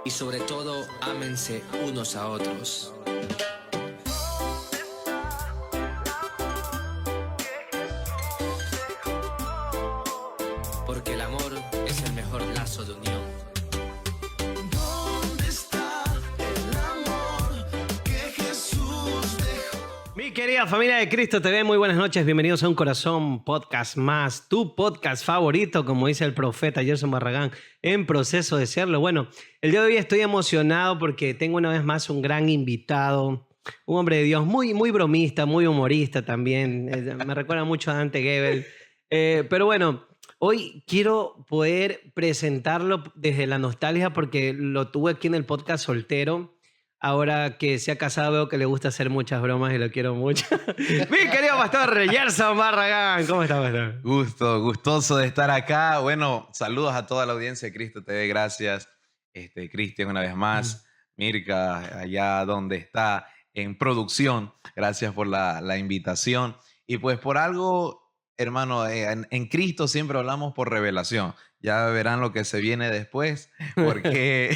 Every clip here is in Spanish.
Y sobre todo, ámense unos a otros. Porque el amor es el mejor lazo de unión. ¿Dónde está el amor que Jesús dejó? Mi querida familia de Cristo TV, muy buenas noches, bienvenidos a Un Corazón Podcast Más, tu podcast favorito, como dice el profeta Gerson Barragán, en proceso de serlo. Bueno, el día de hoy estoy emocionado porque tengo una vez más un gran invitado, un hombre de Dios muy bromista, muy humorista también, me recuerda mucho a Dante Gebel, pero bueno, hoy quiero poder presentarlo desde la nostalgia porque lo tuve aquí en el podcast soltero. Ahora que se ha casado veo que le gusta hacer muchas bromas y lo quiero mucho. Mi querido pastor Gerson Barragán, ¿cómo está, pastor? Gustoso de estar acá. Bueno, saludos a toda la audiencia de Cristo TV, gracias. Cristian una vez más, Mirka, allá donde está en producción, gracias por la invitación. Y pues por algo, hermano, en Cristo siempre hablamos por revelación. Ya verán lo que se viene después, porque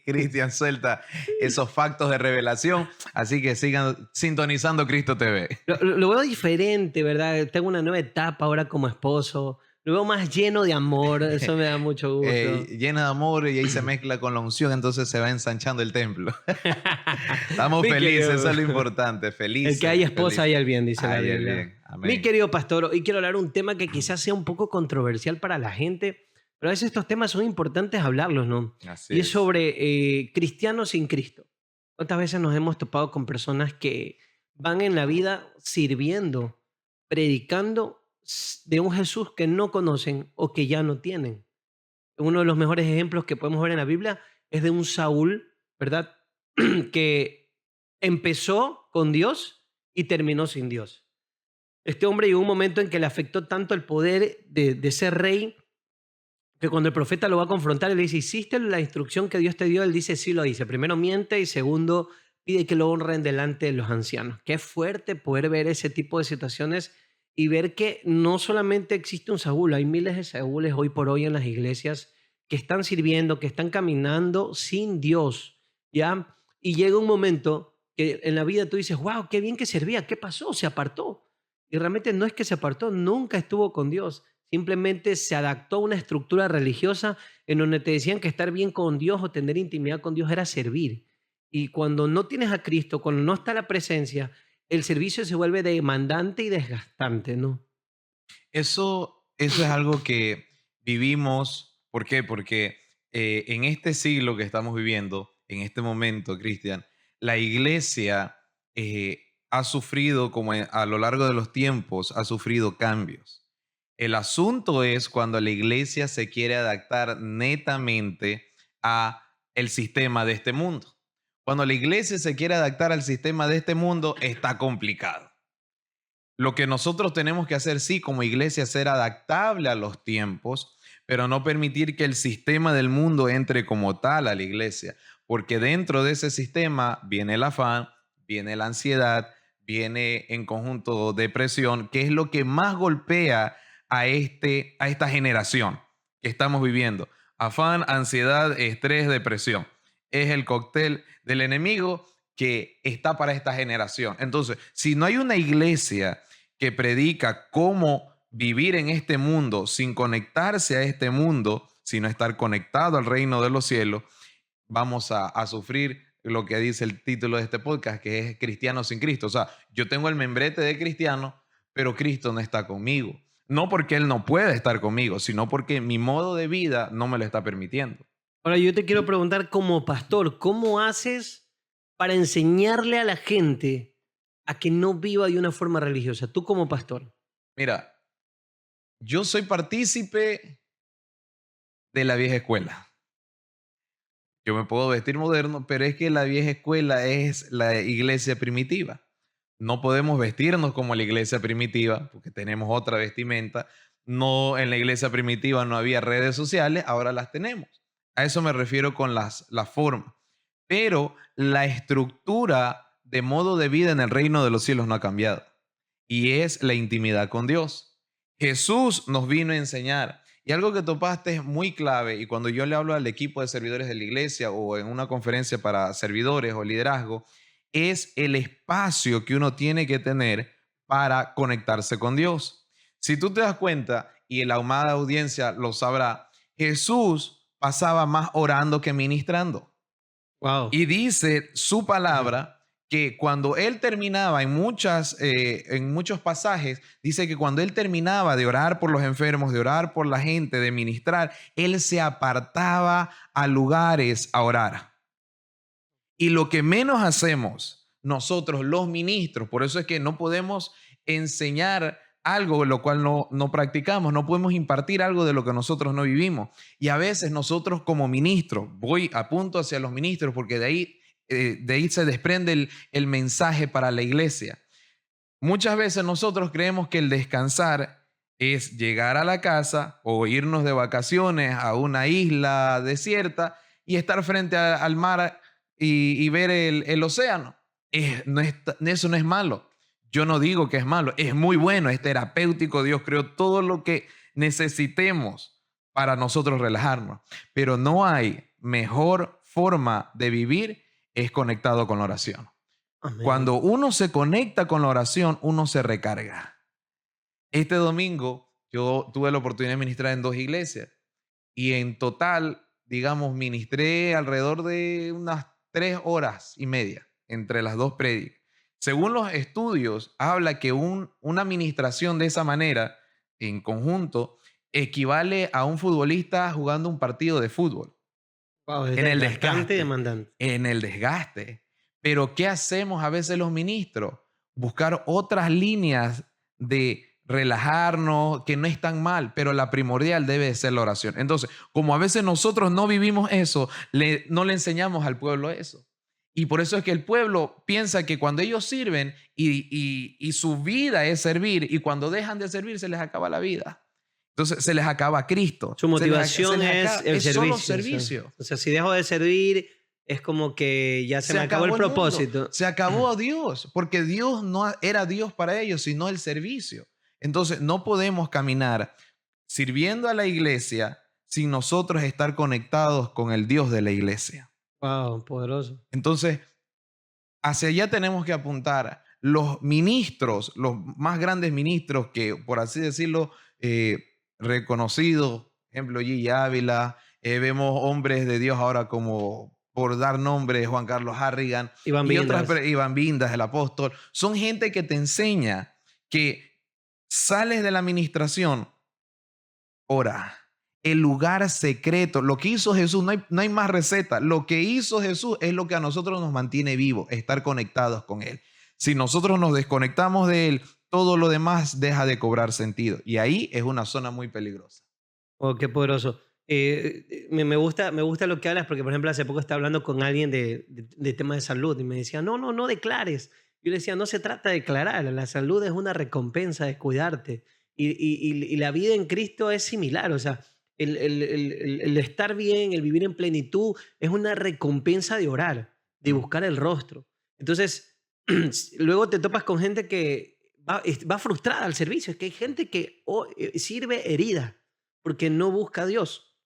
Cristian suelta esos factos de revelación. Así que sigan sintonizando Cristo TV. Lo veo diferente, ¿verdad? Tengo una nueva etapa ahora como esposo. Lo veo más lleno de amor, eso me da mucho gusto. Llena de amor y ahí se mezcla con la unción, entonces se va ensanchando el templo. Estamos Mi felices, querido, eso es lo importante, felices. el que hay esposa hay el bien, dice la Hay el Biblia. bien, amén. Mi querido pastor, hoy quiero hablar un tema que quizás sea un poco controversial para la gente, pero a veces estos temas son importantes hablarlos, ¿no? Así Y es es. sobre cristianos sin Cristo. ¿Cuántas veces nos hemos topado con personas que van en la vida sirviendo, predicando de un Jesús que no conocen o que ya no tienen? Uno de los mejores ejemplos que podemos ver en la Biblia es de un Saúl, ¿verdad? Que empezó con Dios y terminó sin Dios. Este hombre llegó un momento en que le afectó tanto el poder de ser rey que cuando el profeta lo va a confrontar, él le dice, ¿hiciste la instrucción que Dios te dio? Él dice, sí lo hice. Primero miente y segundo pide que lo honren delante de los ancianos. Qué fuerte poder ver ese tipo de situaciones y ver que no solamente existe un Saúl, hay miles de Saúles hoy por hoy en las iglesias que están sirviendo, que están caminando sin Dios, ¿ya? Y llega un momento que en la vida tú dices, wow, qué bien que servía, ¿qué pasó? Se apartó. Y realmente no es que se apartó, nunca estuvo con Dios. Simplemente se adaptó a una estructura religiosa en donde te decían que estar bien con Dios o tener intimidad con Dios era servir. Y cuando no tienes a Cristo, cuando no está la presencia, el servicio se vuelve demandante y desgastante, ¿no? Eso es algo que vivimos. ¿Por qué? Porque en este siglo que estamos viviendo, en este momento, Cristian, la iglesia ha sufrido, como a lo largo de los tiempos, ha sufrido cambios. El asunto es cuando la iglesia se quiere adaptar netamente a el sistema de este mundo. Cuando la iglesia se quiere adaptar al sistema de este mundo, está complicado. Lo que nosotros tenemos que hacer, sí, como iglesia, es ser adaptable a los tiempos, pero no permitir que el sistema del mundo entre como tal a la iglesia, porque dentro de ese sistema viene el afán, viene la ansiedad, viene en conjunto depresión, que es lo que más golpea a esta generación que estamos viviendo. Afán, ansiedad, estrés, depresión. Es el cóctel del enemigo que está para esta generación. Entonces, si no hay una iglesia que predica cómo vivir en este mundo sin conectarse a este mundo, sino estar conectado al reino de los cielos, vamos a sufrir lo que dice el título de este podcast, que es Cristiano sin Cristo. O sea, yo tengo el membrete de cristiano, pero Cristo no está conmigo. No porque Él no pueda estar conmigo, sino porque mi modo de vida no me lo está permitiendo. Ahora yo te quiero preguntar como pastor, ¿cómo haces para enseñarle a la gente a que no viva de una forma religiosa? Tú como pastor. Mira, yo soy partícipe de la vieja escuela. Yo me puedo vestir moderno, pero es que la vieja escuela es la iglesia primitiva. No podemos vestirnos como la iglesia primitiva porque tenemos otra vestimenta. No, en la iglesia primitiva no había redes sociales, ahora las tenemos. A eso me refiero con las formas. Pero la estructura de modo de vida en el reino de los cielos no ha cambiado. Y es la intimidad con Dios. Jesús nos vino a enseñar. Y algo que topaste es muy clave, y cuando yo le hablo al equipo de servidores de la iglesia o en una conferencia para servidores o liderazgo, es el espacio que uno tiene que tener para conectarse con Dios. Si tú te das cuenta, y la amada audiencia lo sabrá, Jesús pasaba más orando que ministrando. Wow. Y dice su palabra que cuando él terminaba en muchos pasajes, dice que cuando él terminaba de orar por los enfermos, de orar por la gente, de ministrar, él se apartaba a lugares a orar. Y lo que menos hacemos nosotros los ministros, por eso es que no podemos enseñar algo lo cual no practicamos, no podemos impartir algo de lo que nosotros no vivimos. Y a veces nosotros como ministros, apunto hacia los ministros porque de ahí se desprende el mensaje para la iglesia. Muchas veces nosotros creemos que el descansar es llegar a la casa o irnos de vacaciones a una isla desierta y estar frente al mar y ver el océano. Eso no es malo. Yo no digo que es malo, es muy bueno, es terapéutico. Dios creó todo lo que necesitemos para nosotros relajarnos. Pero no hay mejor forma de vivir es conectado con la oración. Amén. Cuando uno se conecta con la oración, uno se recarga. Este domingo yo tuve la oportunidad de ministrar en 2 iglesias y en total, digamos, ministré alrededor de unas 3 horas y media entre las 2 prédicas. Según los estudios, habla que una administración de esa manera, en conjunto, equivale a un futbolista jugando un partido de fútbol. Wow, En el desgastante y desgaste. demandante. En el desgaste. Pero ¿qué hacemos a veces los ministros? Buscar otras líneas de relajarnos, que no es tan mal, pero la primordial debe de ser la oración. Entonces, como a veces nosotros no vivimos eso, no le enseñamos al pueblo eso. Y por eso es que el pueblo piensa que cuando ellos sirven y su vida es servir, y cuando dejan de servir se les acaba la vida. Entonces se les acaba Cristo. Su motivación es el es servicio. solo servicio. O sea, si dejo de servir, es como que ya se me acabó el propósito. Mundo. Se acabó a Dios, porque Dios no era Dios para ellos, sino el servicio. Entonces no podemos caminar sirviendo a la iglesia sin nosotros estar conectados con el Dios de la iglesia. Wow, poderoso. Entonces, hacia allá tenemos que apuntar. Los ministros, los más grandes ministros que, por así decirlo, reconocidos, ejemplo, Gigi Ávila, vemos hombres de Dios ahora como, por dar nombres, Juan Carlos Harrigan, Iván Vindas, el apóstol. Son gente que te enseña que sales de la administración, ora. El lugar secreto, lo que hizo Jesús, no hay más receta. Lo que hizo Jesús es lo que a nosotros nos mantiene vivos, estar conectados con Él. Si nosotros nos desconectamos de Él, todo lo demás deja de cobrar sentido. Y ahí es una zona muy peligrosa. Oh, qué poderoso. Me gusta lo que hablas porque, por ejemplo, hace poco estaba hablando con alguien de temas de salud y me decía, no declares. Yo le decía, no se trata de declarar, la salud es una recompensa de cuidarte. Y la vida en Cristo es similar, o sea, el estar bien, el vivir en plenitud, es una recompensa de orar, de buscar el rostro. Entonces, luego te topas con gente que va frustrada al servicio. Es que hay gente que sirve herida porque no busca a Dios.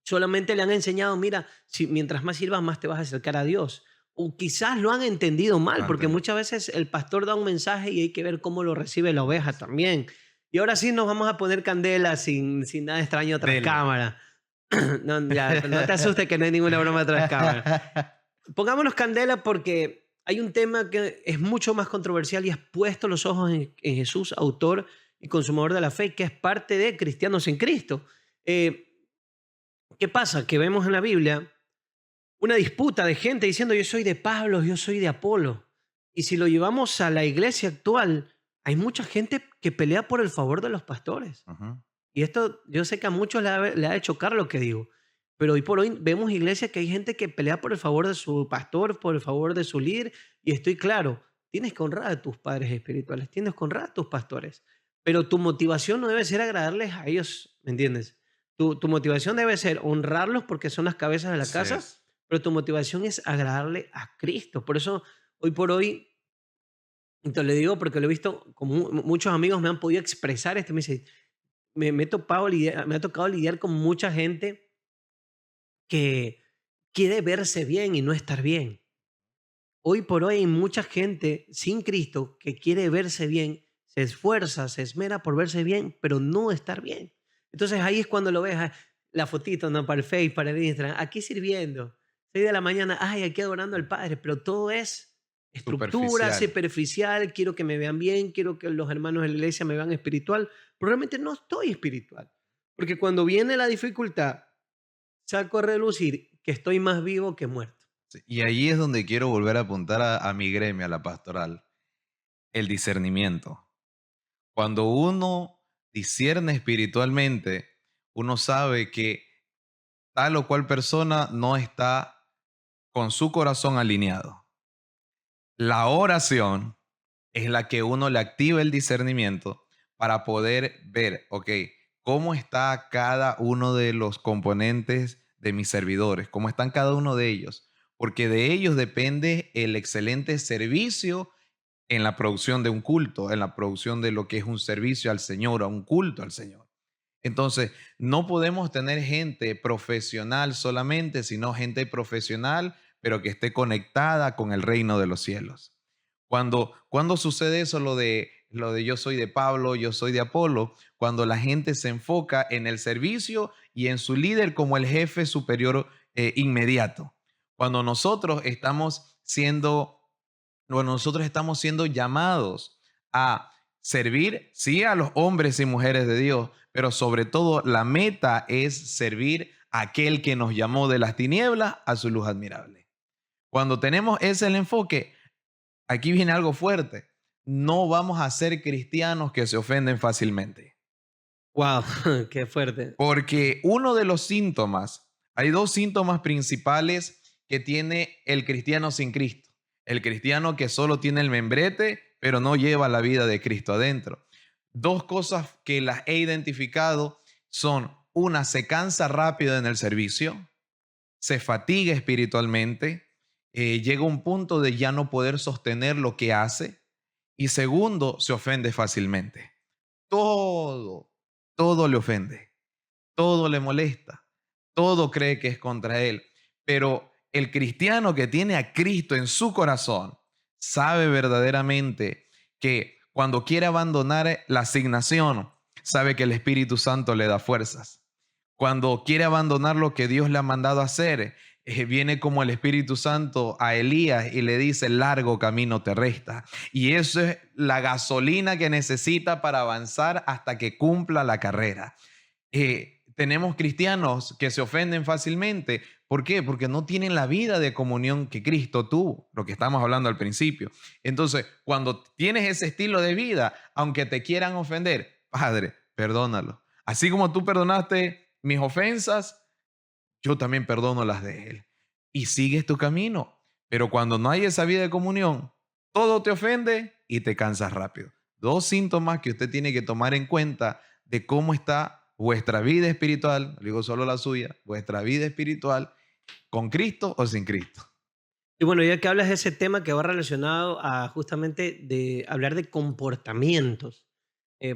Solamente le han enseñado, mira, mientras más sirvas, más te vas a acercar a Dios. O quizás lo han entendido mal, porque muchas veces el pastor da un mensaje y hay que ver cómo lo recibe la oveja también. Y ahora sí nos vamos a poner candela sin nada extraño tras cámara. No, ya, no te asustes que no hay ninguna broma tras cámara. Pongámonos candela porque hay un tema que es mucho más controversial y has puesto los ojos en Jesús, autor y consumador de la fe, que es parte de Cristianos en Cristo. ¿Qué pasa? Que vemos en la Biblia una disputa de gente diciendo yo soy de Pablo, yo soy de Apolo. Y si lo llevamos a la iglesia actual, hay mucha gente que pelea por el favor de los pastores. Uh-huh. Y esto yo sé que a muchos le ha de chocar lo que digo. Pero hoy por hoy vemos iglesias que hay gente que pelea por el favor de su pastor, por el favor de su líder. Y estoy claro, tienes que honrar a tus padres espirituales, tienes que honrar a tus pastores. Pero tu motivación no debe ser agradarles a ellos, ¿me entiendes? Tu motivación debe ser honrarlos porque son las cabezas de la casa, Sí. pero tu motivación es agradarle a Cristo. Por eso, hoy por hoy, Te lo digo porque lo he visto, como muchos amigos me han podido expresar esto. Me dice, me ha tocado lidiar con mucha gente que quiere verse bien y no estar bien. Hoy por hoy hay mucha gente sin Cristo que quiere verse bien, se esfuerza, se esmera por verse bien, pero no estar bien. Entonces ahí es cuando lo ves, la fotito, ¿no? Para el Face, para el Instagram, aquí sirviendo, 6 de la mañana, ay, aquí adorando al Padre, pero todo es estructura, Superficial. superficial, quiero que me vean bien, quiero que los hermanos de la iglesia me vean espiritual, pero realmente no estoy espiritual. Porque cuando viene la dificultad, saco a relucir que estoy más vivo que muerto. Sí, y allí es donde quiero volver a apuntar a mi gremio, a la pastoral, el discernimiento. Cuando uno discierne espiritualmente, uno sabe que tal o cual persona no está con su corazón alineado. La oración es la que uno le activa el discernimiento para poder ver, ok, cómo está cada uno de los componentes de mis servidores, cómo están cada uno de ellos, porque de ellos depende el excelente servicio en la producción de un culto, en la producción de lo que es un servicio al Señor, a un culto al Señor. Entonces, no podemos tener gente profesional solamente, sino gente profesional, pero que esté conectada con el reino de los cielos. Cuando sucede eso, lo de yo soy de Pablo, yo soy de Apolo, cuando la gente se enfoca en el servicio y en su líder como el jefe superior inmediato. Cuando nosotros estamos siendo, cuando nosotros estamos siendo llamados a servir, sí, a los hombres y mujeres de Dios, pero sobre todo la meta es servir a aquel que nos llamó de las tinieblas a su luz admirable. Cuando tenemos ese el enfoque, aquí viene algo fuerte. No vamos a ser cristianos que se ofenden fácilmente. Wow, qué fuerte. Porque uno de los síntomas, hay dos síntomas principales que tiene el cristiano sin Cristo. El cristiano que solo tiene el membrete, pero no lleva la vida de Cristo adentro. Dos cosas que las he identificado son, una, se cansa rápido en el servicio, se fatiga espiritualmente, llega a un punto de ya no poder sostener lo que hace, y segundo, se ofende fácilmente. Todo le ofende, todo le molesta, todo cree que es contra él. Pero el cristiano que tiene a Cristo en su corazón sabe verdaderamente que cuando quiere abandonar la asignación, sabe que el Espíritu Santo le da fuerzas. Cuando quiere abandonar lo que Dios le ha mandado a hacer, viene como el Espíritu Santo a Elías y le dice, largo camino te resta. Y eso es la gasolina que necesita para avanzar hasta que cumpla la carrera. Tenemos cristianos que se ofenden fácilmente. ¿Por qué? Porque no tienen la vida de comunión que Cristo tuvo, lo que estamos hablando al principio. Entonces, cuando tienes ese estilo de vida, aunque te quieran ofender, Padre, perdónalo. Así como tú perdonaste mis ofensas, yo también perdono las de él. Y sigues tu camino. Pero cuando no hay esa vida de comunión, todo te ofende y te cansas rápido. Dos síntomas que usted tiene que tomar en cuenta de cómo está vuestra vida espiritual, no digo solo la suya, vuestra vida espiritual, con Cristo o sin Cristo. Y bueno, ya que hablas de ese tema que va relacionado a justamente de hablar de comportamientos.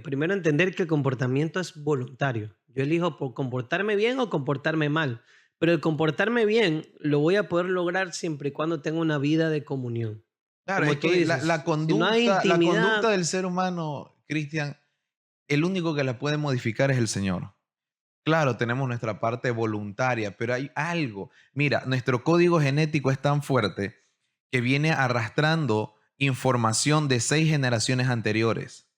Primero entender que el comportamiento es voluntario. Yo elijo por comportarme bien o comportarme mal. Pero el comportarme bien lo voy a poder lograr siempre y cuando tenga una vida de comunión. Claro, Como es tú que dices, la si no conducta, hay la intimidad, conducta del ser humano, Cristian, el único que la puede modificar es el Señor. Claro, tenemos nuestra parte voluntaria, pero hay algo. Mira, nuestro código genético es tan fuerte que viene arrastrando información de 6 generaciones anteriores.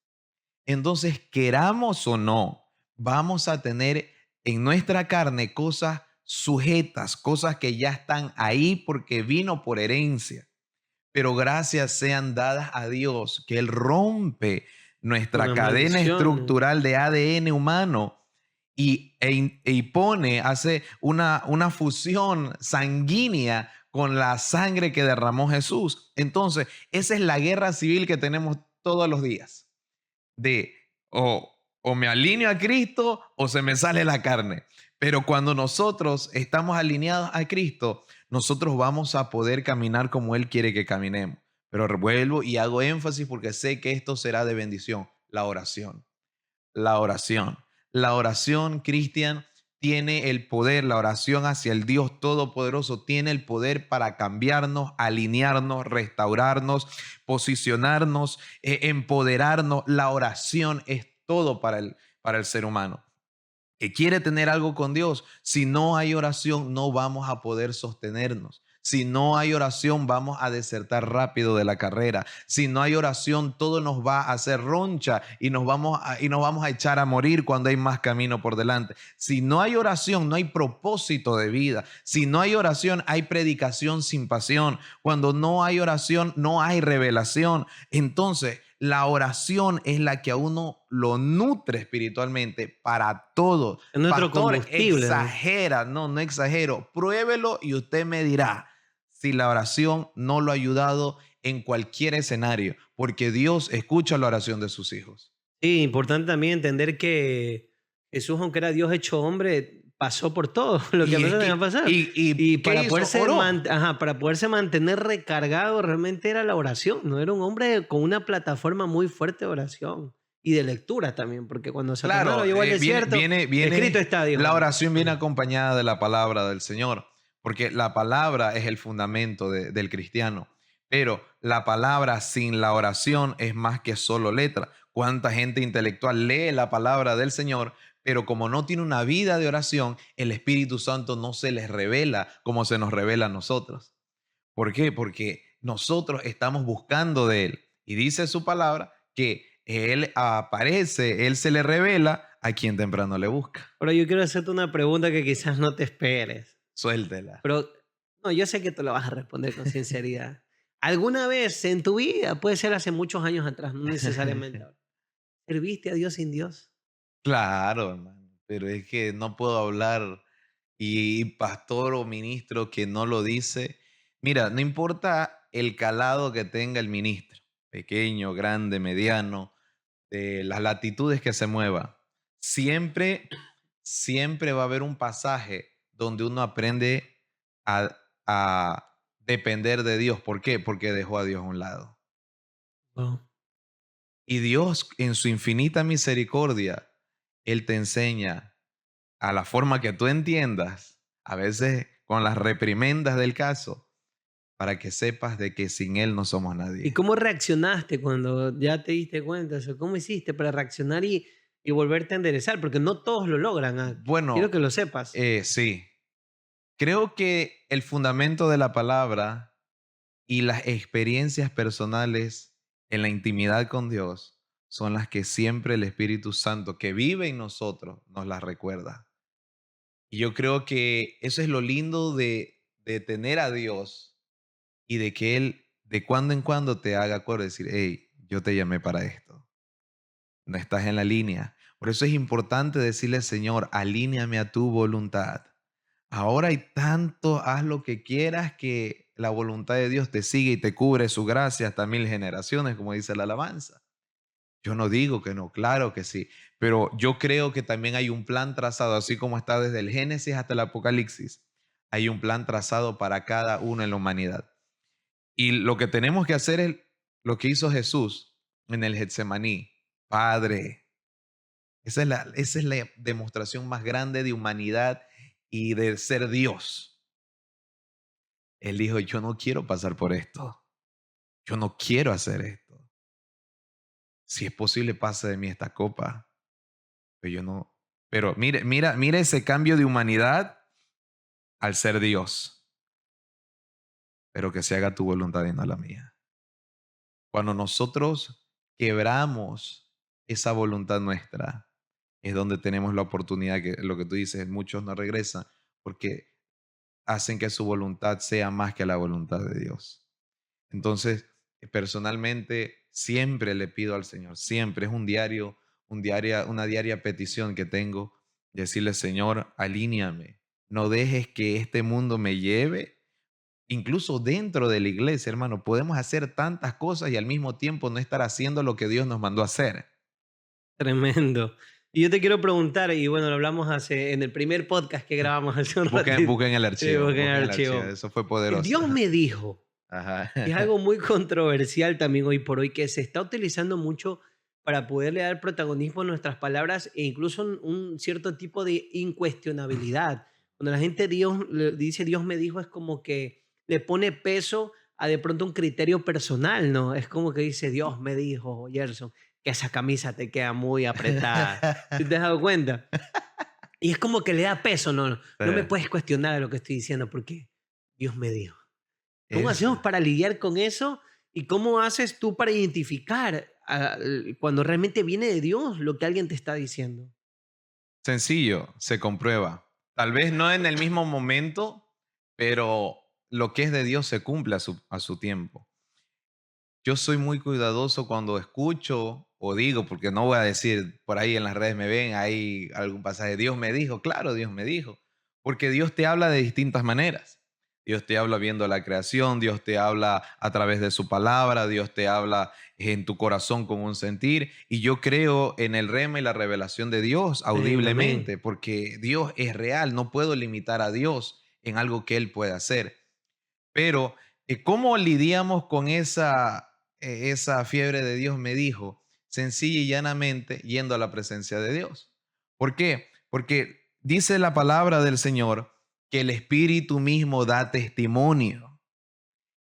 Entonces, queramos o no, vamos a tener en nuestra carne cosas sujetas, cosas que ya están ahí porque vino por herencia. Pero gracias sean dadas a Dios, que Él rompe nuestra una cadena maldición. estructural de ADN humano y pone, hace una fusión sanguínea con la sangre que derramó Jesús. Entonces, esa es la guerra civil que tenemos todos los días. De o me alineo a Cristo o se me sale la carne. Pero cuando nosotros estamos alineados a Cristo, nosotros vamos a poder caminar como Él quiere que caminemos. pero vuelvo y hago énfasis porque sé que esto será de bendición. La oración. La oración. La oración, Cristian, tiene el poder, la oración hacia el Dios Todopoderoso tiene el poder para cambiarnos, alinearnos, restaurarnos, posicionarnos, empoderarnos. La oración es todo para el ser humano que quiere tener algo con Dios. Si no hay oración, no vamos a poder sostenernos. Si no hay oración, vamos a desertar rápido de la carrera. Si no hay oración, todo nos va a hacer roncha y nos vamos a echar a morir cuando hay más camino por delante. Si no hay oración, no hay propósito de vida. Si no hay oración, hay predicación sin pasión. Cuando no hay oración, no hay revelación. Entonces, la oración es la que a uno lo nutre espiritualmente para todo. Es nuestro Pastor, combustible, ¿no? exagera, no exagero. Pruébelo y usted me dirá si la oración no lo ha ayudado en cualquier escenario, porque Dios escucha la oración de sus hijos. Sí, importante también entender que Jesús, aunque era Dios hecho hombre, pasó por todo lo que a nosotros nos va a pasar. Y Para ¿qué hizo? poderse, Oró. para poderse mantener recargado realmente era la oración. No era un hombre con una plataforma muy fuerte de oración y de lectura también, porque cuando Satanás Claro, lo llevó al desierto, viene, escrito está, dijo. la oración viene acompañada de la palabra del Señor, porque la palabra es el fundamento del cristiano, pero la palabra sin la oración es más que solo letra. ¿Cuánta gente intelectual lee la palabra del Señor, pero como no tiene una vida de oración, el Espíritu Santo no se les revela como se nos revela a nosotros? ¿Por qué? Porque nosotros estamos buscando de Él. Y dice su palabra que Él aparece, Él se le revela a quien temprano le busca. Ahora yo quiero hacerte una pregunta que quizás no te esperes, Suéltela. pero no, yo sé que te lo vas a responder con sinceridad. ¿Alguna vez en tu vida, puede ser hace muchos años atrás, no necesariamente ahora, serviste a Dios sin Dios? Claro, hermano, pero es que no puedo hablar y pastor o ministro que no lo dice. Mira, no importa el calado que tenga el ministro, pequeño, grande, mediano, las latitudes que se mueva, siempre va a haber un pasaje donde uno aprende a depender de Dios. ¿Por qué? Porque dejó a Dios a un lado. Wow. Y Dios, en su infinita misericordia, Él te enseña a la forma que tú entiendas, a veces con las reprimendas del caso, para que sepas de que sin Él no somos ¿Y nadie. cómo reaccionaste cuando ya te diste cuenta? O sea, ¿cómo hiciste para reaccionar y volverte a enderezar? Porque no todos lo logran. Quiero Bueno, que lo sepas. sí. Creo que el fundamento de la palabra y las experiencias personales en la intimidad con Dios son las que siempre el Espíritu Santo que vive en nosotros nos las recuerda. Y yo creo que eso es lo lindo de tener a Dios y de que Él de cuando en cuando te haga acuerdo, decir, hey, yo te llamé para esto. No estás en la línea. Por eso es importante decirle, Señor, alíneame a tu voluntad. Ahora hay tanto, haz lo que quieras, que la voluntad de Dios te sigue y te cubre su gracia hasta 1000 generaciones, como dice la alabanza. Yo no digo que no, claro que sí, pero yo creo que también hay un plan trazado, así como está desde el Génesis hasta el Apocalipsis. Hay un plan trazado para cada uno en la humanidad. Y lo que tenemos que hacer es lo que hizo Jesús en el Getsemaní. Padre, esa es la demostración más grande de humanidad y de ser Dios. Él dijo, yo no quiero pasar por esto. Yo no quiero hacer esto. Si es posible, pase de mí esta copa. Pero yo no. Pero mira ese cambio de humanidad al ser Dios. Pero que se haga tu voluntad y no la mía. Cuando nosotros quebramos esa voluntad nuestra, es donde tenemos la oportunidad, que lo que tú dices, muchos no regresan porque hacen que su voluntad sea más que la voluntad de Dios. Entonces, personalmente, siempre le pido al Señor, siempre es una diaria petición que tengo, decirle, Señor, alíñame, no dejes que este mundo me lleve. Incluso dentro de la iglesia, hermano, podemos hacer tantas cosas y al mismo tiempo no estar haciendo lo que Dios nos mandó a hacer. Tremendo. Y yo te quiero preguntar, y bueno, lo hablamos en el primer podcast que grabamos hace un ratito. Busquen el archivo. Sí, busquen el busquen archivo. Eso fue poderoso. Dios me dijo, Ajá. Y es algo muy controversial también hoy por hoy, que se está utilizando mucho para poderle dar protagonismo a nuestras palabras e incluso un cierto tipo de incuestionabilidad. Cuando la gente dice Dios me dijo, es como que le pone peso a de pronto un criterio personal, ¿no? Es como que dice Dios me dijo, Gerson, que esa camisa te queda muy apretada. ¿Sí te has dado cuenta? Y es como que le da peso, no, no, Sí, no me puedes cuestionar lo que estoy diciendo porque Dios me dijo. ¿Cómo es hacemos para lidiar con eso? ¿Y cómo haces tú para identificar cuando realmente viene de Dios lo que alguien te está diciendo? sencillo, se comprueba. Tal vez no en el mismo momento, pero lo que es de Dios se cumple a su tiempo. Yo soy muy cuidadoso cuando escucho o digo, porque no voy a decir por ahí en las redes me ven, hay algún pasaje, Dios me dijo, claro, Dios me dijo, porque Dios te habla de distintas maneras. Dios te habla viendo la creación, Dios te habla a través de su palabra, Dios te habla en tu corazón con un sentir. Y yo creo en el rema y la revelación de Dios Amén, amén. audiblemente, porque Dios es real, no puedo limitar a Dios en algo que Él puede hacer. Pero, ¿cómo lidiamos con esa fiebre de Dios me dijo? Sencilla y llanamente yendo a la presencia de Dios. ¿Por qué? Porque dice la palabra del Señor que el Espíritu mismo da testimonio.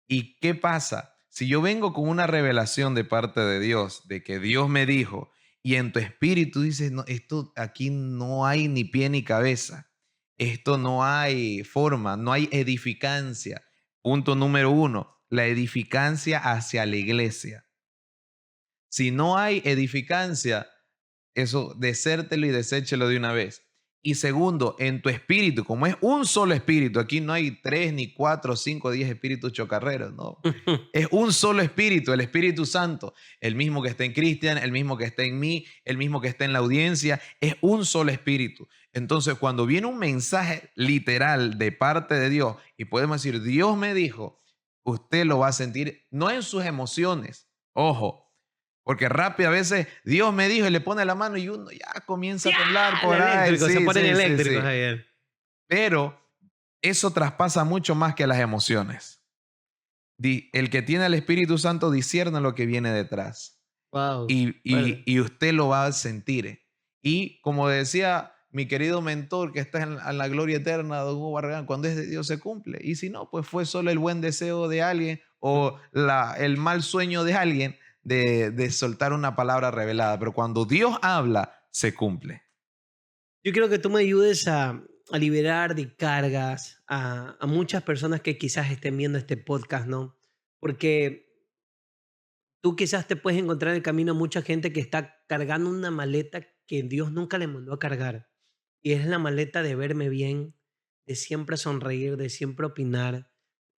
¿Y qué pasa? Si yo vengo con una revelación de parte de Dios, de que Dios me dijo, y en tu espíritu dices, no, esto aquí no hay ni pie ni cabeza, esto no hay forma, no hay edificancia. Punto número uno, la edificancia hacia la iglesia. Si no hay edificancia, eso, desértelo y deséchelo de una vez. Y segundo, en tu espíritu, como es un solo espíritu, aquí no hay 3, ni 4, 5, 10 espíritus chocarreros, no. Es un solo espíritu, el Espíritu Santo, el mismo que está en Cristian, el mismo que está en mí, el mismo que está en la audiencia, es un solo espíritu. Entonces, cuando viene un mensaje literal de parte de Dios y podemos decir, Dios me dijo, usted lo va a sentir, no en sus emociones, ojo, porque rápido a veces Dios me dijo y le pone la mano y uno ya comienza a temblar El por ahí. eléctrico, se Sí, ponen sí, sí, eléctricos sí. ayer. Pero eso traspasa mucho más que las emociones. El que tiene el Espíritu Santo discierne lo que viene detrás Wow, fuerte. y usted lo va a sentir. Y como decía mi querido mentor que está en la gloria eterna, don Hugo Barragán, cuando es de Dios se cumple. Y si no, pues fue solo el buen deseo de alguien o el mal sueño de alguien de soltar una palabra revelada. Pero cuando Dios habla, se cumple. Yo quiero que tú me ayudes a liberar de cargas a muchas personas que quizás estén viendo este podcast, ¿no? Porque tú quizás te puedes encontrar en el camino mucha gente que está cargando una maleta que Dios nunca le mandó a cargar. Y es la maleta de verme bien, de siempre sonreír, de siempre opinar,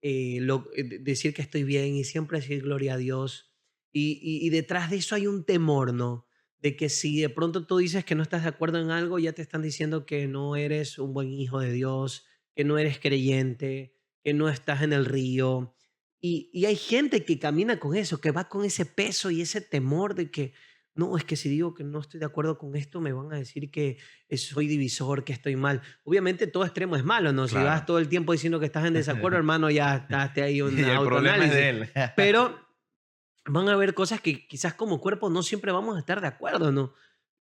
decir que estoy bien y siempre decir gloria a Dios. Y detrás de eso hay un temor, ¿no? De que si de pronto tú dices que no estás de acuerdo en algo, ya te están diciendo que no eres un buen hijo de Dios, que no eres creyente, que no estás en el río. Y hay gente que camina con eso, que va con ese peso y ese temor de que, no, es que si digo que no estoy de acuerdo con esto, me van a decir que soy divisor, que estoy mal. Obviamente todo extremo es malo, ¿no? Si vas Claro. todo el tiempo diciendo que estás en desacuerdo, hermano, ya estás ahí un Y el problema es autoanálisis. de él. Pero van a haber cosas que quizás como cuerpo no siempre vamos a estar de acuerdo, ¿no?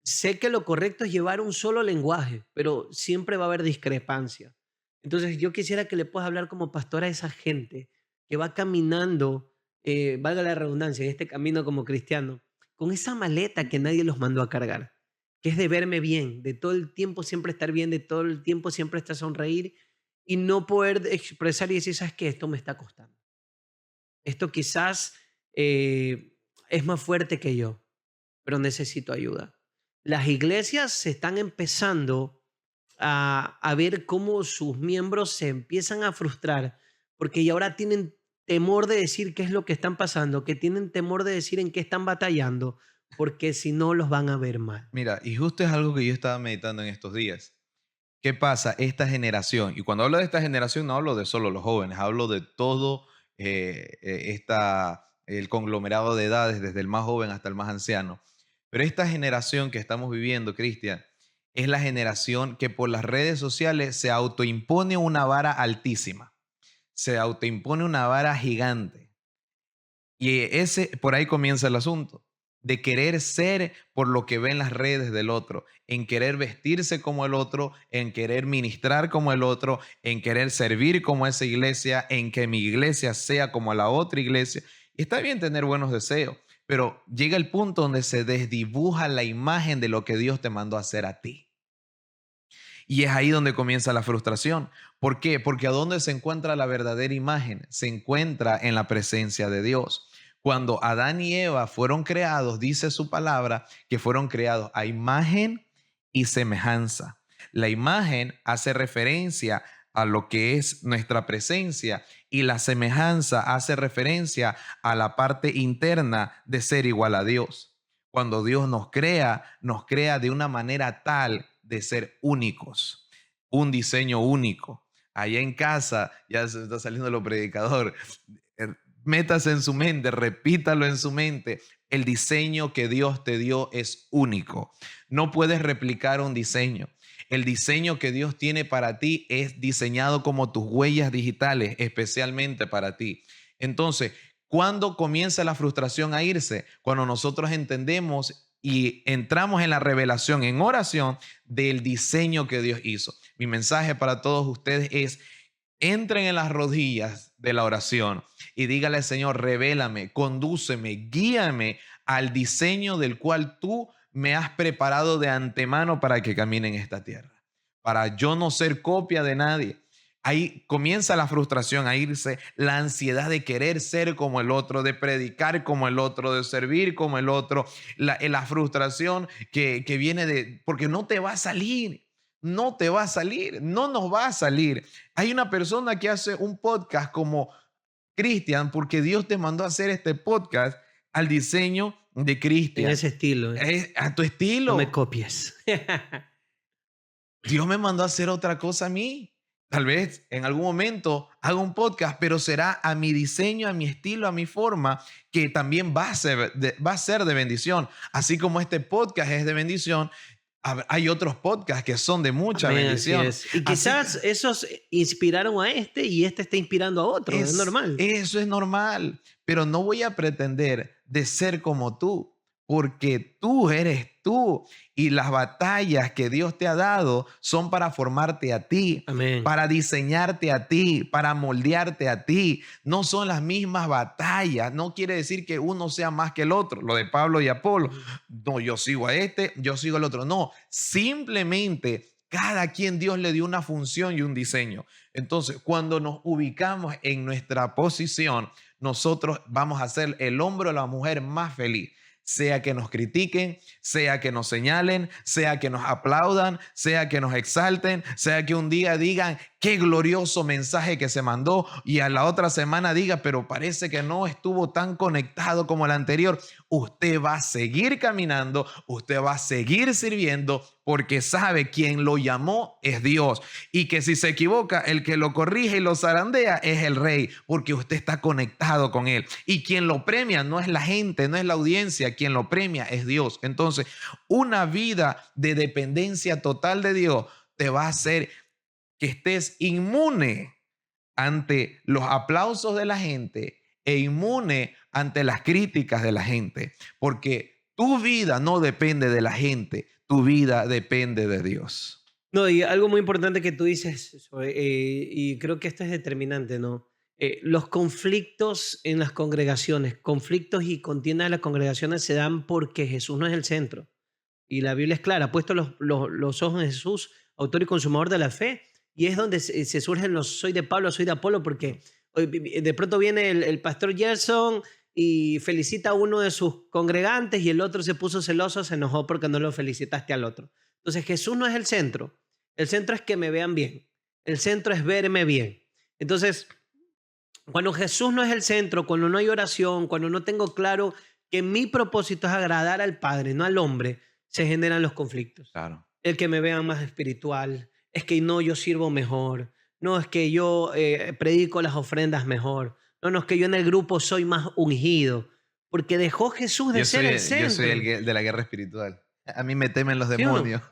Sé que lo correcto es llevar un solo lenguaje, pero siempre va a haber discrepancia. Entonces yo quisiera que le puedas hablar como pastor a esa gente que va caminando, valga la redundancia, en este camino como cristiano, con esa maleta que nadie los mandó a cargar, que es de verme bien, de todo el tiempo siempre estar bien, de todo el tiempo siempre estar sonreír y no poder expresar y decir, ¿sabes qué? Esto me está costando. Esto quizás es más fuerte que yo, pero necesito ayuda. Las iglesias se están empezando a ver cómo sus miembros se empiezan a frustrar porque ya ahora tienen temor de decir qué es lo que están pasando, que tienen temor de decir en qué están batallando, porque si no los van a ver mal. Mira, y justo es algo que yo estaba meditando en estos días. ¿Qué pasa? Esta generación, y cuando hablo de esta generación no hablo de solo los jóvenes, hablo de todo el conglomerado de edades, desde el más joven hasta el más anciano. Pero esta generación que estamos viviendo, Cristian, es la generación que por las redes sociales se autoimpone una vara altísima. se autoimpone una vara gigante. Y por ahí comienza el asunto, de querer ser por lo que ve en las redes del otro, en querer vestirse como el otro, en querer ministrar como el otro, en querer servir como esa iglesia, en que mi iglesia sea como la otra iglesia. Y está bien tener buenos deseos, pero llega el punto donde se desdibuja la imagen de lo que Dios te mandó a hacer a ti. Y es ahí donde comienza la frustración. ¿Por qué? Porque ¿a dónde se encuentra la verdadera imagen? Se encuentra en la presencia de Dios. Cuando Adán y Eva fueron creados, dice su palabra, que fueron creados a imagen y semejanza. La imagen hace referencia a lo que es nuestra presencia y la semejanza hace referencia a la parte interna de ser igual a Dios. Cuando Dios nos crea de una manera tal de ser únicos, un diseño único. Allá en casa, ya se está saliendo lo predicador, métase en su mente, repítalo en su mente. El diseño que Dios te dio es único. No puedes replicar un diseño. El diseño que Dios tiene para ti es diseñado como tus huellas digitales, especialmente para ti. Entonces, ¿cuándo comienza la frustración a irse? Cuando nosotros entendemos y entramos en la revelación, en oración, del diseño que Dios hizo. Mi mensaje para todos ustedes es: entren en las rodillas de la oración y dígale: Señor, revélame, condúceme, guíame al diseño del cual tú me has preparado de antemano para que camine en esta tierra, para yo no ser copia de nadie. Ahí comienza la frustración a irse, la ansiedad de querer ser como el otro, de predicar como el otro, de servir como el otro, la frustración que viene porque no te va a salir. No te va a salir, no nos va a salir. Hay una persona que hace un podcast como Cristian porque Dios te mandó a hacer este podcast al diseño de Cristian. En ese estilo. A tu estilo. No me copies. Dios me mandó a hacer otra cosa a mí. Tal vez en algún momento haga un podcast, pero será a mi diseño, a mi estilo, a mi forma, que también va a ser de bendición. Así como este podcast es de bendición, hay otros podcasts que son de mucha bendición. Y quizás esos inspiraron a este y este está inspirando a otro. Es normal. Eso es normal. Pero no voy a pretender de ser como tú, porque tú eres tú. Y las batallas que Dios te ha dado son para formarte a ti, Amén. Para diseñarte a ti, para moldearte a ti. No son las mismas batallas. No quiere decir que uno sea más que el otro. Lo de Pablo y Apolo. No, yo sigo a este, yo sigo al otro. No, simplemente cada quien Dios le dio una función y un diseño. Entonces, cuando nos ubicamos en nuestra posición, nosotros vamos a ser el hombre o la mujer más feliz. Sea que nos critiquen, sea que nos señalen, sea que nos aplaudan, sea que nos exalten, sea que un día digan qué glorioso mensaje que se mandó y a la otra semana diga, pero parece que no estuvo tan conectado como el anterior. Usted va a seguir caminando, usted va a seguir sirviendo porque sabe quién lo llamó es Dios y que si se equivoca, el que lo corrige y lo zarandea es el Rey, porque usted está conectado con él y quien lo premia no es la gente, no es la audiencia, quien lo premia es Dios. Entonces, una vida de dependencia total de Dios te va a hacer que estés inmune ante los aplausos de la gente e inmune ante las críticas de la gente, porque tu vida no depende de la gente, tu vida depende de Dios. No, y algo muy importante que tú dices, y creo que esto es determinante, ¿no? Los conflictos en las congregaciones, conflictos y contiendas de las congregaciones se dan porque Jesús no es el centro. Y la Biblia es clara, ha puesto los ojos en Jesús, autor y consumador de la fe, y es donde se surgen los soy de Pablo, soy de Apolo, porque de pronto viene el pastor Gerson y felicita a uno de sus congregantes y el otro se puso celoso, se enojó porque no lo felicitaste al otro. Entonces Jesús no es el centro es que me vean bien, el centro es verme bien. Entonces, cuando Jesús no es el centro, cuando no hay oración, cuando no tengo claro que mi propósito es agradar al Padre, no al hombre, se generan los conflictos. Claro. El que me vean más espiritual, es que no, yo sirvo mejor, no, es que yo predico las ofrendas mejor, no, es que yo en el grupo soy más ungido, porque dejó Jesús de ser el centro. Yo soy el de la guerra espiritual. A mí me temen los ¿Sí o no? demonios.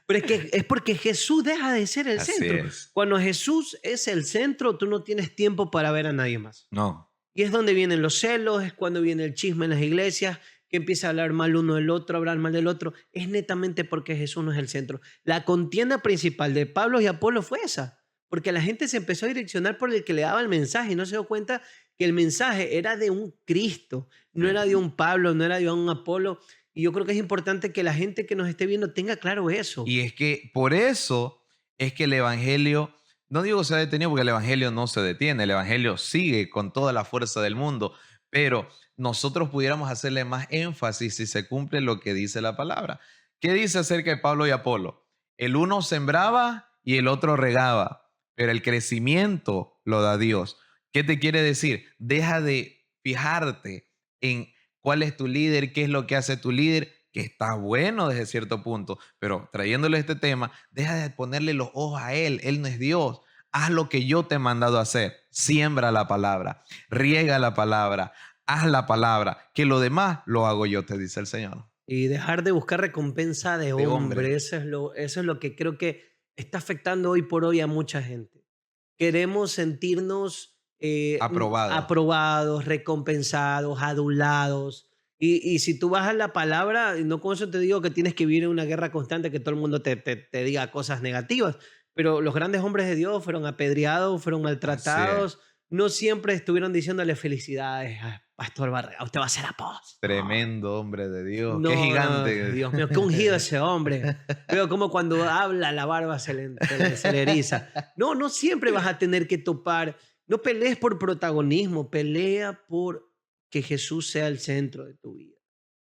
Pero es porque Jesús deja de ser el Así centro. es. Cuando Jesús es el centro, tú no tienes tiempo para ver a nadie más. No. Y es donde vienen los celos, es cuando viene el chisme en las iglesias, que empieza a hablar mal uno del otro, hablar mal del otro. Es netamente porque Jesús no es el centro. La contienda principal de Pablo y Apolo fue esa, porque la gente se empezó a direccionar por el que le daba el mensaje y no se dio cuenta que el mensaje era de un Cristo, no era de un Pablo, no era de un Apolo. Y yo creo que es importante que la gente que nos esté viendo tenga claro eso. Y es que por eso es que el evangelio, no digo se ha detenido porque el evangelio no se detiene, el evangelio sigue con toda la fuerza del mundo, pero nosotros pudiéramos hacerle más énfasis si se cumple lo que dice la palabra. ¿Qué dice acerca de Pablo y Apolo? El uno sembraba y el otro regaba, pero el crecimiento lo da Dios. ¿Qué te quiere decir? Deja de fijarte en cuál es tu líder, qué es lo que hace tu líder, que está bueno desde cierto punto, pero trayéndole este tema, deja de ponerle los ojos a él no es Dios. Haz lo que yo te he mandado a hacer. Siembra la palabra, riega la palabra, haz la palabra, que lo demás lo hago yo, te dice el Señor. Y dejar de buscar recompensa de hombre. hombre. Eso es lo que creo que está afectando hoy por hoy a mucha gente. Queremos sentirnos Aprobado. aprobados, recompensados, adulados. Y si tú vas a la palabra, y no con eso te digo que tienes que vivir en una guerra constante, que todo el mundo te diga cosas negativas, pero los grandes hombres de Dios fueron apedreados, fueron maltratados, no siempre estuvieron diciéndole felicidades, Pastor Barrera, usted va a ser apóstol. Tremendo hombre de Dios. No, Qué gigante. Dios mío, qué ungido ese hombre. Veo como cuando habla la barba se le eriza. No siempre vas a tener que topar. No pelees por protagonismo, pelea por que Jesús sea el centro de tu vida.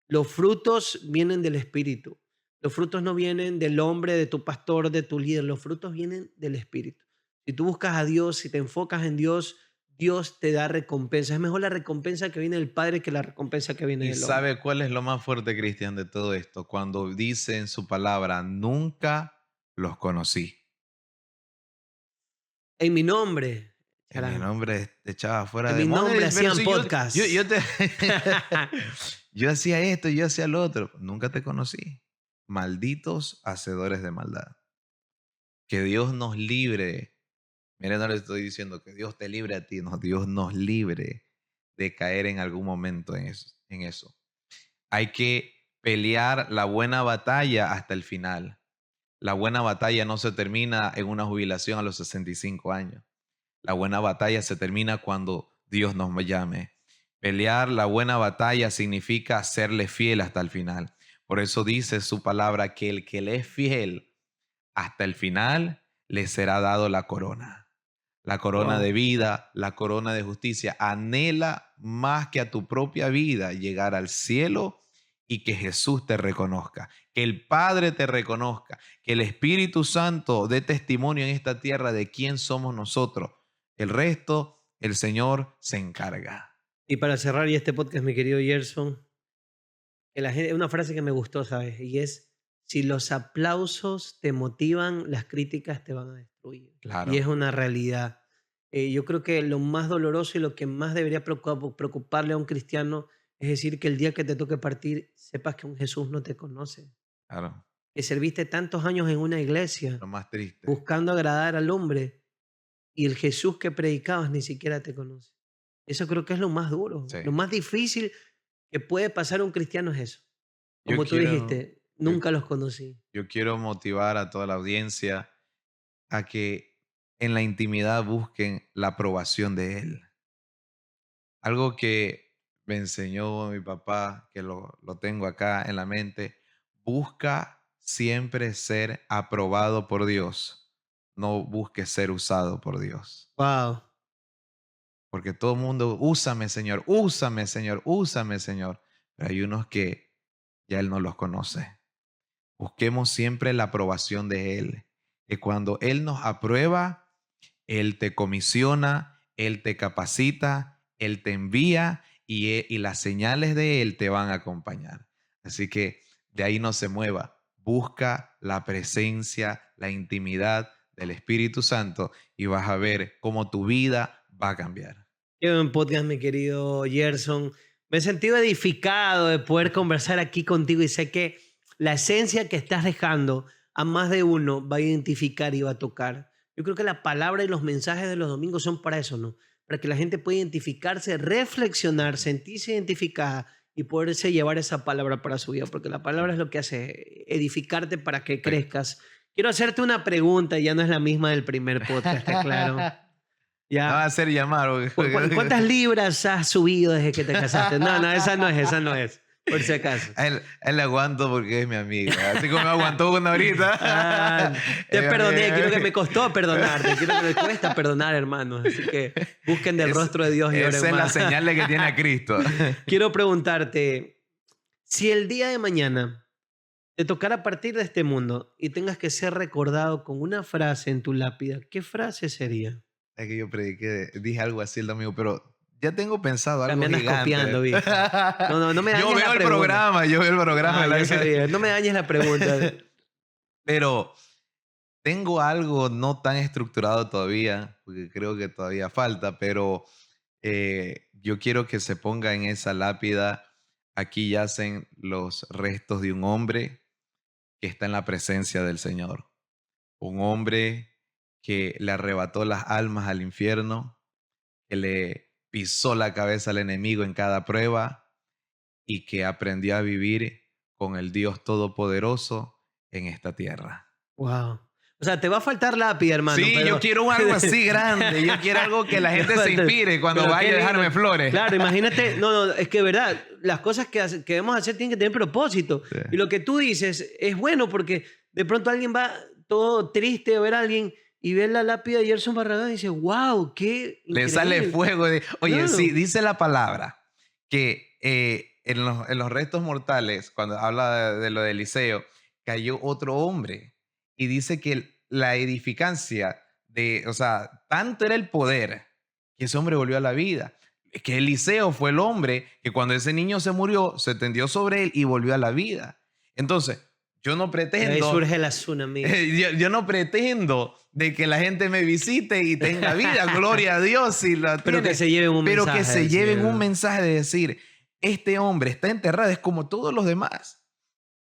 Los frutos vienen del Espíritu. Los frutos no vienen del hombre, de tu pastor, de tu líder. Los frutos vienen del Espíritu. Si tú buscas a Dios, si te enfocas en Dios, Dios te da recompensa. Es mejor la recompensa que viene del Padre que la recompensa que viene ¿Y del hombre. sabe cuál es lo más fuerte, Cristian, de todo esto? Cuando dice en su palabra, nunca los conocí. En mi nombre. En mi nombre te echaba fuera En de mi nombre pero hacían si podcast. yo hacía esto, yo hacía lo otro. Nunca te conocí. Malditos hacedores de maldad. Que Dios nos libre. Miren, no le estoy diciendo que Dios te libre a ti. No, Dios nos libre de caer en algún momento en eso. Hay que pelear la buena batalla hasta el final. La buena batalla no se termina en una jubilación a los 65 años. La buena batalla se termina cuando Dios nos llame. Pelear la buena batalla significa serle fiel hasta el final. Por eso dice su palabra que el que le es fiel hasta el final le será dado la corona. La corona Wow. de vida, la corona de justicia. Anhela más que a tu propia vida llegar al cielo y que Jesús te reconozca, que el Padre te reconozca, que el Espíritu Santo dé testimonio en esta tierra de quién somos nosotros. El resto, el Señor se encarga. Y para cerrar ya este podcast, mi querido Gerson, que la gente, una frase que me gustó, ¿sabes? Y es, si los aplausos te motivan, las críticas te van a destruir. Claro. Y es una realidad. Yo creo que lo más doloroso y lo que más debería preocuparle a un cristiano es decir que el día que te toque partir, sepas que un Jesús no te conoce. Claro, Que serviste tantos años en una iglesia lo más triste. buscando agradar al hombre y el Jesús que predicabas ni siquiera te conoce. Eso creo que es lo más duro. Sí. Lo más difícil que puede pasar a un cristiano es eso. Yo Como tú quiero- dijiste, nunca los conocí. Yo quiero motivar a toda la audiencia a que en la intimidad busquen la aprobación de Él. Algo que me enseñó mi papá, que lo tengo acá en la mente, busca siempre ser aprobado por Dios, no busque ser usado por Dios. Wow. Porque todo el mundo, úsame Señor, úsame Señor, úsame Señor. Pero hay unos que ya Él no los conoce. Busquemos siempre la aprobación de Él. Que cuando Él nos aprueba, Él te comisiona, Él te capacita, Él te envía y las señales de Él te van a acompañar. Así que de ahí no se mueva. Busca la presencia, la intimidad del Espíritu Santo y vas a ver cómo tu vida va a cambiar. Qué buen podcast, mi querido Gerson. Me he sentido edificado de poder conversar aquí contigo y sé que la esencia que estás dejando a más de uno va a identificar y va a tocar. Yo creo que la palabra y los mensajes de los domingos son para eso, ¿no? Para que la gente pueda identificarse, reflexionar, sentirse identificada y poderse llevar esa palabra para su vida, porque la palabra es lo que hace edificarte para que crezcas. Quiero hacerte una pregunta, ya no es la misma del primer podcast, ¿está claro? Me va a Ya. hacer llamar. ¿Cuántas libras has subido desde que te casaste? No, esa no es, por si acaso. A él le aguanto porque es mi amiga. Así como me aguantó una ahorita. Ah, te Es mi perdoné, amiga. quiero que me costó perdonarte, quiero que me cuesta perdonar, hermanos. Así que busquen del rostro de Dios y oren Esa es la más. señal de que tiene a Cristo. Quiero preguntarte, si el día de mañana te tocara partir de este mundo y tengas que ser recordado con una frase en tu lápida, ¿qué frase sería? Es que yo prediqué, dije algo así el domingo, pero ya tengo pensado Ya algo me andas gigante. copiando, viejo. No me dañes Yo la veo el pregunta. programa, yo veo el programa. Ah, la- ya sabía. No me dañes la pregunta. Pero tengo algo no tan estructurado todavía, porque creo que todavía falta, pero yo quiero que se ponga en esa lápida, aquí yacen los restos de un hombre que está en la presencia del Señor. Un hombre que le arrebató las almas al infierno, que le pisó la cabeza al enemigo en cada prueba y que aprendió a vivir con el Dios Todopoderoso en esta tierra. Wow. O sea, te va a faltar lápida, hermano. Sí, pero- yo quiero algo así grande. Yo quiero algo que la gente se inspire cuando Pero vaya a qué dejarme lindo. flores. Claro, imagínate, no, es que verdad, las cosas que debemos hacer tienen que tener propósito. Sí. Y lo que tú dices es bueno porque de pronto alguien va todo triste a ver a alguien y ve la lápida de Gerson Barragán y dice, wow, qué Le sale increíble". fuego. Oye, Claro. sí, dice la palabra que en los restos mortales, cuando habla de lo de Eliseo, cayó otro hombre y dice que la edificancia o sea, tanto era el poder que ese hombre volvió a la vida. Es que Eliseo fue el hombre que cuando ese niño se murió, se tendió sobre él y volvió a la vida. Entonces, yo no Y ahí pretendo... surge la tsunami. Yo no pretendo de que la gente me visite y tenga vida, gloria a Dios si la Pero tiene. que se lleven un Pero mensaje. que se del lleven cielo. un mensaje de decir, este hombre está enterrado, es como todos los demás,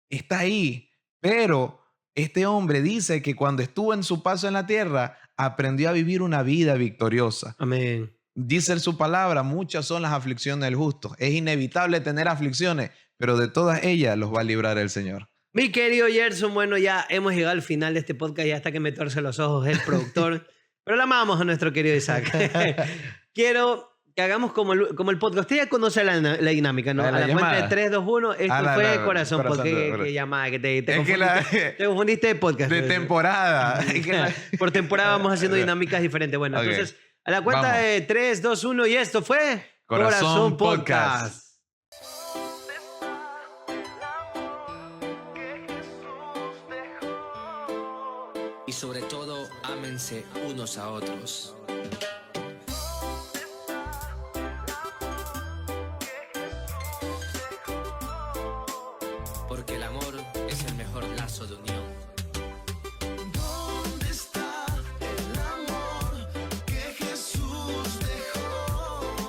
está ahí, pero este hombre dice que cuando estuvo en su paso en la tierra, aprendió a vivir una vida victoriosa. Amén. Dice su palabra, muchas son las aflicciones del justo. Es inevitable tener aflicciones, pero de todas ellas los va a librar el Señor. Mi querido Gerson, bueno, ya hemos llegado al final de este podcast, ya hasta que me tuerce los ojos el productor, pero le amamos a nuestro querido Isaac. Quiero que hagamos como el podcast. Usted ya conoce la dinámica, ¿no? La A la cuenta de llamada. 3, 2, 1, esto fue corazón, corazón, porque corazón. qué llamada, que te Es que confundiste, te confundiste de podcast. de temporada. Es que la- Por temporada vamos haciendo dinámicas diferentes. Bueno, Ok. entonces, a la cuenta Vamos. de 3, 2, 1 y esto fue Corazón Podcast. Y sobre todo, ámense unos a otros.